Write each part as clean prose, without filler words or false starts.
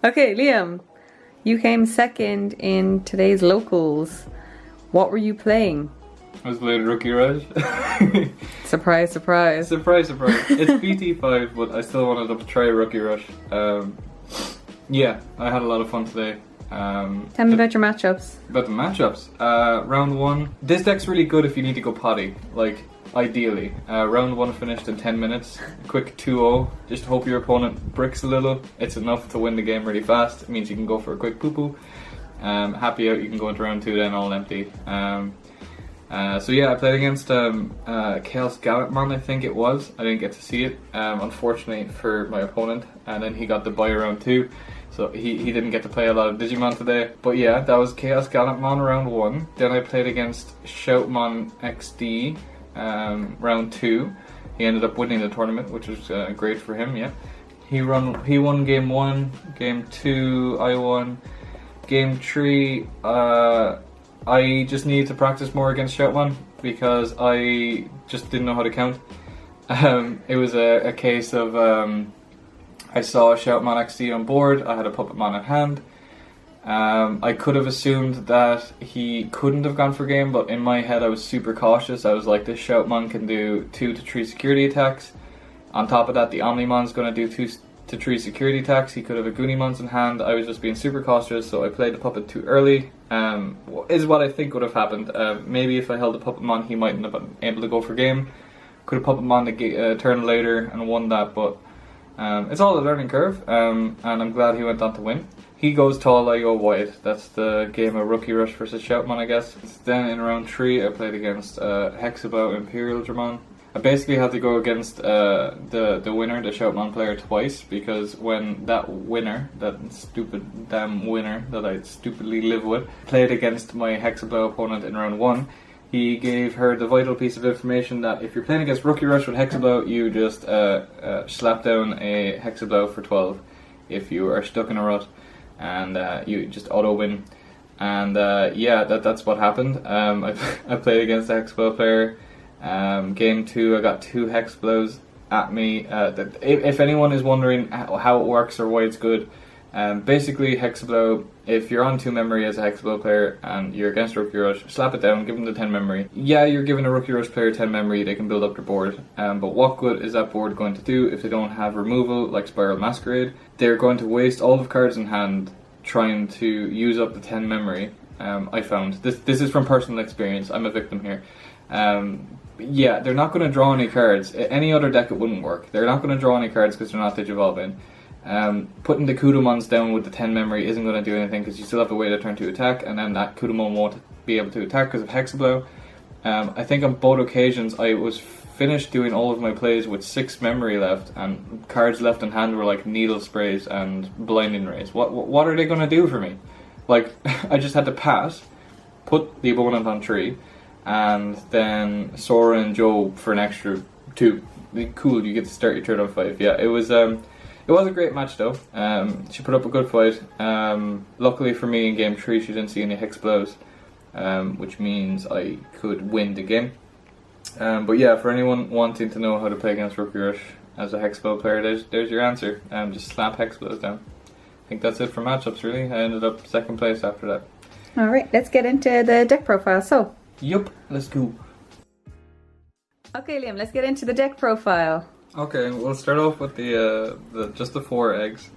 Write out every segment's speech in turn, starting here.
Okay, Liam, you came second in today's locals. What were you playing? I was playing Rookie Rush. Surprise, surprise. Surprise, surprise. It's BT5, but I still wanted to try Rookie Rush. Yeah, I had a lot of fun today. Tell me about your matchups. About the matchups. Round 1. This deck's really good if you need to go potty. Like, ideally. Round 1 finished in 10 minutes. Quick 2-0. Just hope your opponent bricks a little. It's enough to win the game really fast. It means you can go for a quick poo-poo. Happy out, you can go into round 2 then all empty. So yeah, I played against Chaos Gallantman, I think it was. I didn't get to see it, unfortunately for my opponent. And then he got the bye round 2. So he didn't get to play a lot of Digimon today. But yeah, that was Chaos Gallantman round 1. Then I played against Shoutmon XD round 2. He ended up winning the tournament, which was great for him, yeah. He won game 1, game 2 I won. Game 3, I just needed to practice more against Shoutmon because I just didn't know how to count. It was a case of I saw Shoutmon XD on board, I had a Puppetmon at hand. I could have assumed that he couldn't have gone for game, but in my head I was super cautious. I was like, this Shoutmon can do 2 to 3 security attacks. On top of that, the Omnimon's going to do 2 to 3 security attacks. He could have a Goonimon's in hand. I was just being super cautious, so I played the puppet too early. Is what I think would have happened. Maybe if I held the Puppetmon, he mightn't have been able to go for game. Could have Puppetmon the turn later and won that, but it's all a learning curve, and I'm glad he went on to win. He goes tall, I go wide. That's the game of Rookie Rush versus Shoutmon, I guess. Then in round 3, I played against Hexabao Imperial Dramon. I basically had to go against the winner, the Shoutmon player, twice, because when that winner, that stupid damn winner that I stupidly live with, played against my Hexabao opponent in round 1, he gave her the vital piece of information that if you're playing against Rookie Rush with Hexabao, you just slap down a Hexabao for 12 if you are stuck in a rut, and you just auto win. And yeah, that's what happened. I played against the Hexabao player. Game 2, I got 2 hex blows at me. If anyone is wondering how it works or why it's good, basically hex blow, if you're on 2 memory as a hex blow player and you're against Rookie Rush, slap it down, give them the 10 memory. Yeah, you're giving a Rookie Rush player 10 memory, they can build up their board, but what good is that board going to do if they don't have removal like Spiral Masquerade? They're going to waste all of cards in hand trying to use up the 10 memory. I found this is from personal experience, I'm a victim here. Yeah, they're not going to draw any cards. Any other deck it wouldn't work. They're not going to draw any cards because they're not Digivolving. Putting the Kudamons down with the 10 memory isn't going to do anything because you still have to wait a turn to attack, and then that Kudamon won't be able to attack because of Hexablow. I think on both occasions I was finished doing all of my plays with 6 memory left, and cards left in hand were like Needle Sprays and Blinding Rays. What are they going to do for me? Like, I just had to pass, put the opponent on 3, and then Sora and Joe for an extra 2. Cool, you get to start your turn on 5. Yeah, it was a great match though. She put up a good fight. Luckily for me in game 3 she didn't see any hex blows, which means I could win the game. But yeah, for anyone wanting to know how to play against Rookie Rush as a hex blow player, there's your answer. Just slap hex blows down. I think that's it for matchups really. I ended up 2nd place after that. Alright, let's get into the deck profile. So Yup, let's go. okay, Liam, let's get into the deck profile. Okay, we'll start off with just the 4 eggs.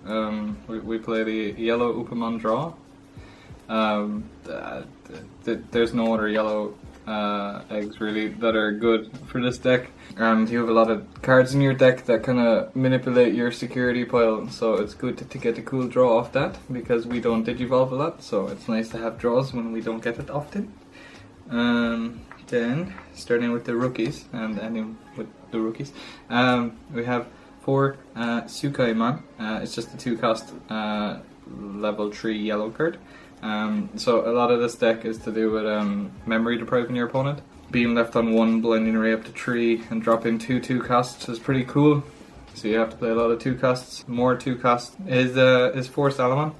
We play the yellow Upamon draw. There's no other yellow eggs really that are good for this deck, and you have a lot of cards in your deck that kind of manipulate your security pile, so it's good to get a cool draw off that because we don't Digivolve a lot, so it's nice to have draws when we don't get it often. Then, starting with the rookies, and ending with the rookies, we have 4 Sukaimon. It's just a 2-cost level 3 yellow card. So a lot of this deck is to do with memory depriving your opponent. Being left on 1, blinding array up to 3, and dropping 2 2-costs is pretty cool. So you have to play a lot of 2-costs. More 2-cost is Force Salamon.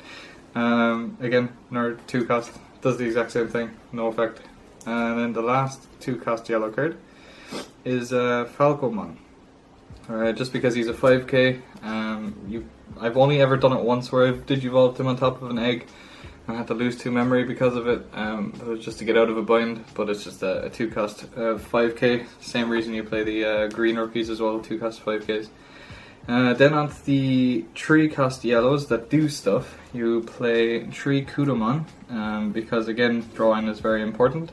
Again, another 2-cost. Does the exact same thing, no effect. And then the last 2-cost yellow card is Falcomon. just because he's a 5k. I've only ever done it once where I've digivolved him on top of an egg. I had to lose 2 memory because of it. It was just to get out of a bind, but it's just a 2-cost 5k. Same reason you play the green rookies as well, 2-cost 5ks. Then on to the 3-cost yellows that do stuff. You play 3 Kudamon, because again, drawing is very important.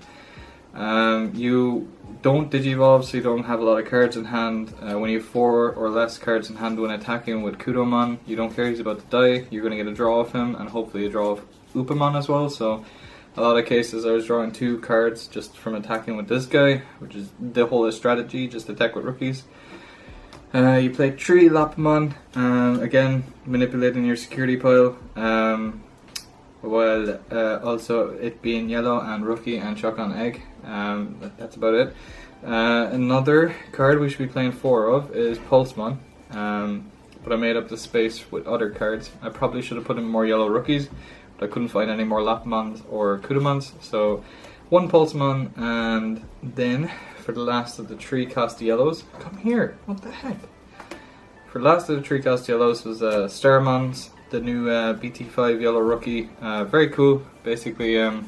You don't digivolve, so you don't have a lot of cards in hand. When you have 4 or less cards in hand when attacking with Kudamon, you don't care he's about to die. You're going to get a draw of him, and hopefully a draw of Upamon as well. So a lot of cases I was drawing 2 cards just from attacking with this guy, which is the whole strategy, just attack with rookies. You play 3 Lapamon, again manipulating your security pile, while also it being yellow and rookie and chuck on egg. That's about it. Another card we should be playing 4 of is Pulsemon, but I made up the space with other cards. I probably should have put in more yellow rookies, but I couldn't find any more Lapamons or Kudamons, so 1 Pulsemon. And then for the last of the 3-cost yellows, come here, what the heck? For the last of the 3-cost yellows was Starmons, the new BT5 yellow rookie. Very cool. Basically, when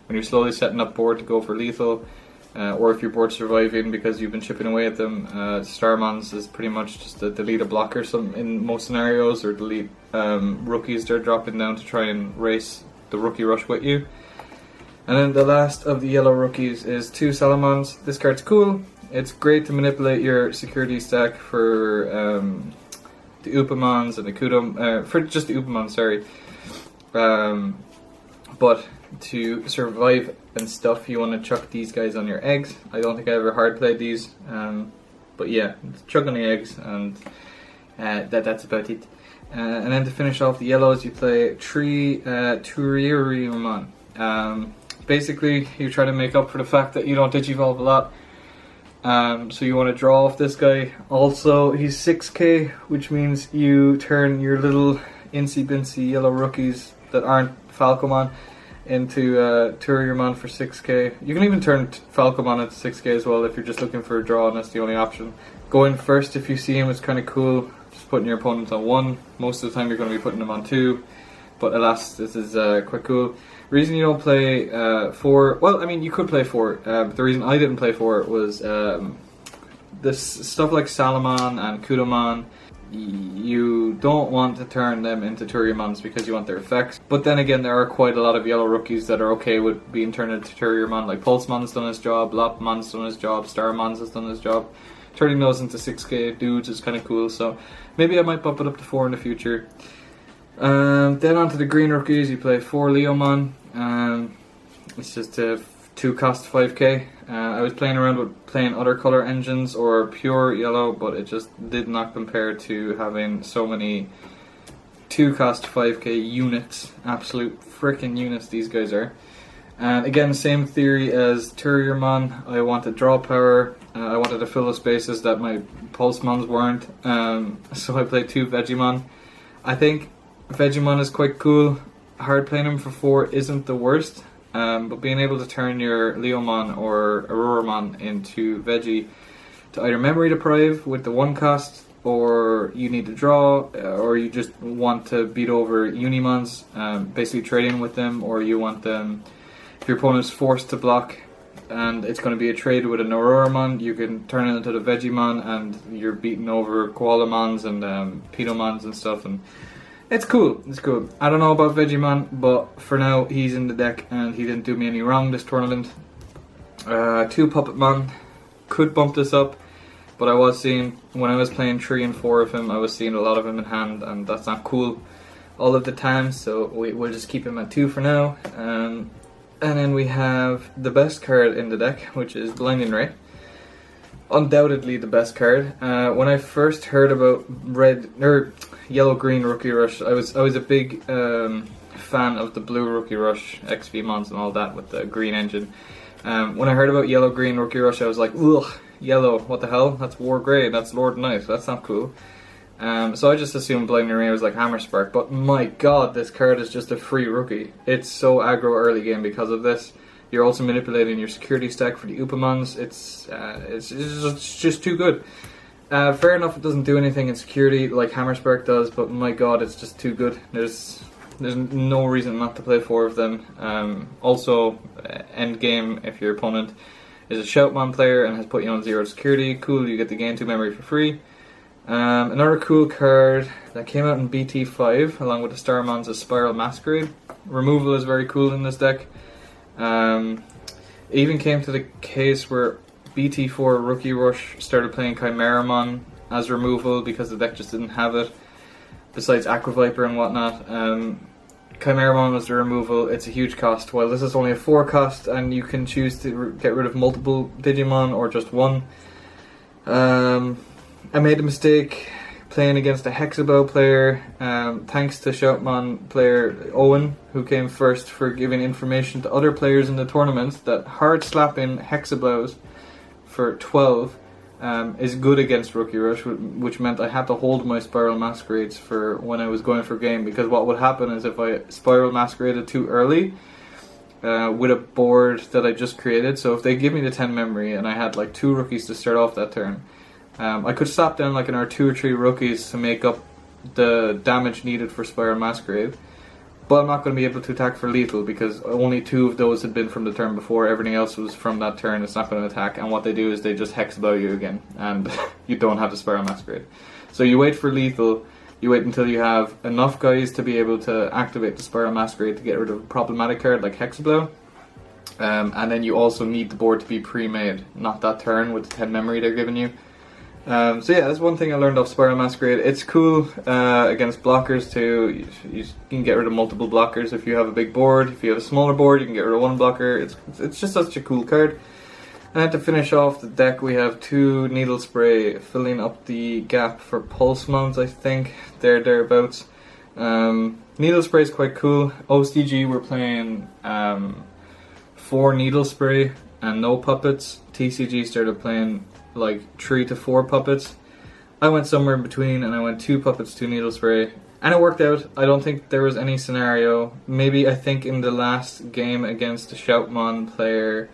you're slowly setting up board to go for lethal, or if you're board surviving because you've been chipping away at them, Starmons is pretty much just to delete a blocker in most scenarios, or delete rookies they're dropping down to try and race the rookie rush with you. And then the last of the yellow rookies is 2 Salamons. This card's cool. It's great to manipulate your security stack for the Upamons and the Kudam, for just the Upamon, sorry. But to survive and stuff, you want to chuck these guys on your eggs. I don't think I ever hard played these, but yeah, chuck on the eggs, and that's about it. And then to finish off the yellows, you play 3 Turirimon. Basically, you're trying to make up for the fact that you don't digivolve a lot. So you want to draw off this guy. Also, he's 6k, which means you turn your little incy-bincy yellow rookies that aren't Falcomon into Turirimon for 6k. You can even turn Falcomon into 6k as well if you're just looking for a draw, and that's the only option. Going first, if you see him, is kind of cool. Just putting your opponent on 1. Most of the time you're going to be putting him on 2. But alas, this is quite cool. Reason you don't play 4, well, I mean, you could play 4, but the reason I didn't play 4 was this stuff like Salamon and Kudamon. You don't want to turn them into Turirimons because you want their effects. But then again, there are quite a lot of yellow rookies that are okay with being turned into Turirimon, like Pulsemon's done his job, Lapamon's done his job, Starmon's has done his job. Turning those into 6k dudes is kind of cool, so maybe I might bump it up to 4 in the future. Then onto the green rookies, you play 4 Leomon. It's just a 2-cost 5k. I was playing around with playing other color engines or pure yellow, but it just did not compare to having so many 2-cost 5k units. Absolute freaking units these guys are. And again, same theory as Turirimon. I wanted draw power. I wanted to fill the spaces that my Pulsemons weren't. So I played 2 Vegemon. I think Vegemon is quite cool. Hard playing him for 4 isn't the worst, but being able to turn your Leomon or Auroramon into Veggie to either memory deprive with the 1-cost, or you need to draw, or you just want to beat over Unimons, basically trading with them, or you want them, if your opponent's forced to block and it's going to be a trade with an Auroramon, you can turn it into the Vegemon and you're beating over Koalamons and Pedomons and stuff, and it's cool, it's cool. I don't know about Vegemon, but for now he's in the deck and he didn't do me any wrong this tournament. 2 Puppetmon, could bump this up, but I was seeing, when I was playing 3 and 4 of him, I was seeing a lot of him in hand, and that's not cool all of the time, so we'll just keep him at 2 for now. And then we have the best card in the deck, which is Blinding Ray. Undoubtedly the best card. When I first heard about yellow-green Rookie Rush, I was a big fan of the blue Rookie Rush, XV Mons and all that with the green engine. When I heard about yellow-green Rookie Rush, I was like, ugh, yellow, what the hell? That's War Grey, that's Lord Knight, that's not cool. So I just assumed Blinding Ray was like Hammer Spark, but my god, this card is just a free rookie. It's so aggro early game because of this. You're also manipulating your security stack for the Upamons. It's just too good. Fair enough, it doesn't do anything in security like Hammerspark does, but my god, it's just too good. There's no reason not to play 4 of them. Also, end game, if your opponent is a Shoutman player and has put you on 0 security, cool, you get to gain 2 memory for free. Another cool card that came out in BT5 along with the Starman's is Spiral Masquerade. Removal is very cool in this deck. It even came to the case where BT4 Rookie Rush started playing Chimeramon as removal because the deck just didn't have it, besides Aqua Viper and whatnot. Chimeramon was the removal. It's a huge cost, while this is only a 4 cost and you can choose to get rid of multiple Digimon or just one. I made a mistake playing against a Hexabow player, thanks to Shoutman player Owen, who came first, for giving information to other players in the tournament that hard slapping Hexabows for 12 is good against Rookie Rush, which meant I had to hold my Spiral Masquerades for when I was going for game, because what would happen is if I Spiral Masqueraded too early with a board that I just created, so if they give me the 10 memory and I had like 2 rookies to start off that turn, I could slap down like another 2 or 3 rookies to make up the damage needed for Spiral Masquerade, but I'm not going to be able to attack for lethal because only 2 of those had been from the turn before. Everything else was from that turn. It's not going to attack, and what they do is they just Hexabow you again, and you don't have the Spiral Masquerade. So you wait for lethal, you wait until you have enough guys to be able to activate the Spiral Masquerade to get rid of a problematic card like Hexablow, and then you also need the board to be pre-made, not that turn with the 10 memory they're giving you. So yeah, that's one thing I learned off Spiral Masquerade. It's cool against blockers too. You can get rid of multiple blockers if you have a big board. If you have a smaller board, you can get rid of 1 blocker. It's just such a cool card. And to finish off the deck, we have 2 Needle Spray filling up the gap for Pulsemons, I think. Thereabouts. Needle Spray is quite cool. OCG we're playing 4 Needle Spray and no puppets. TCG started playing like 3 to 4 puppets. I went somewhere in between and I went 2 puppets, 2 Needle Spray, and it worked out. I don't think there was any scenario. Maybe I think in the last game against a Shoutmon player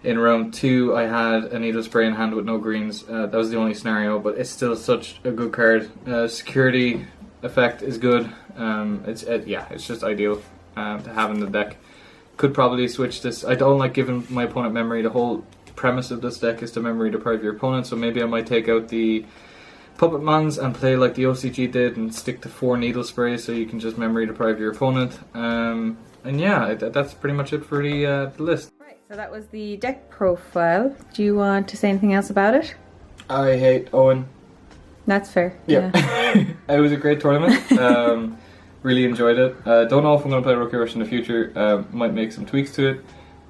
in round 2 I had a Needle Spray in hand with no greens. That was the only scenario, but it's still such a good card. Security effect is good. It's just ideal to have in the deck. Could probably switch this. I don't like giving my opponent memory. The whole premise of this deck is to memory deprive your opponent, so maybe I might take out the Puppet Mons and play like the OCG did and stick to 4 Needle Sprays so you can just memory deprive your opponent. And yeah, that's pretty much it for the list. Right, so that was the deck profile. Do you want to say anything else about it? I hate Owen. That's fair. Yeah. It was a great tournament. Really enjoyed it. Don't know if I'm going to play Rookie Rush in the future. Might make some tweaks to it.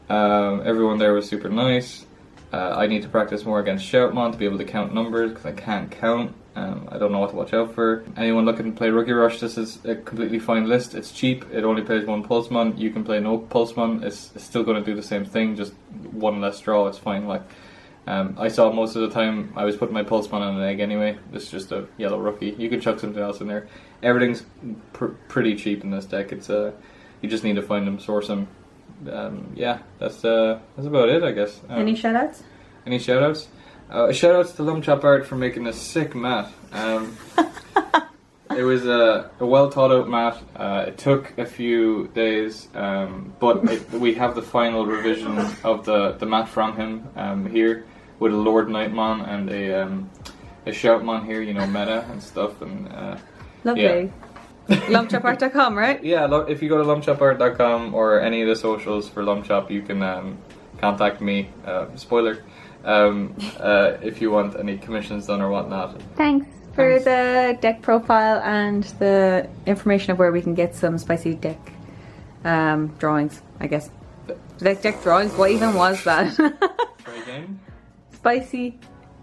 Everyone there was super nice. I need to practice more against Shoutmon to be able to count numbers because I can't count. I don't know what to watch out for. Anyone looking to play Rookie Rush, this is a completely fine list. It's cheap. It only plays 1 Pulsemon. You can play no Pulsemon. It's still going to do the same thing, just 1 less draw. It's fine. Like I saw most of the time I was putting my Pulsemon on an egg anyway. It's just a yellow rookie. You can chuck something else in there. Everything's pretty cheap in this deck. It's you just need to find them, source them. Yeah, that's about it, I guess. Any shoutouts? Any shoutouts? Shoutouts to Lumchop Art for making a sick mat. It was a well thought out mat. It took a few days, but we have the final revision of the mat from him here with a Lord Nightmon and a Shoutmon here, you know, meta and stuff. And lovely. Yeah. Lumchopart.com, right? Yeah, if you go to lumchopart.com or any of the socials for Lumchop, you can contact me. Spoiler. If you want any commissions done or whatnot. Thanks for the deck profile and the information of where we can get some spicy deck drawings, I guess. Deck drawings? What even was that? Try again? Spicy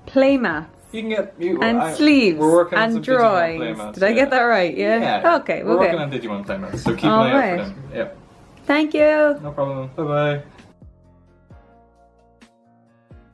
playmats. You can get sleeves we're working on and some drawings. Digimon playmats, Did I get that right? Yeah. Okay. We're working on Digimon playmats, so keep an eye out for them. Yeah. Thank you. No problem. Bye bye.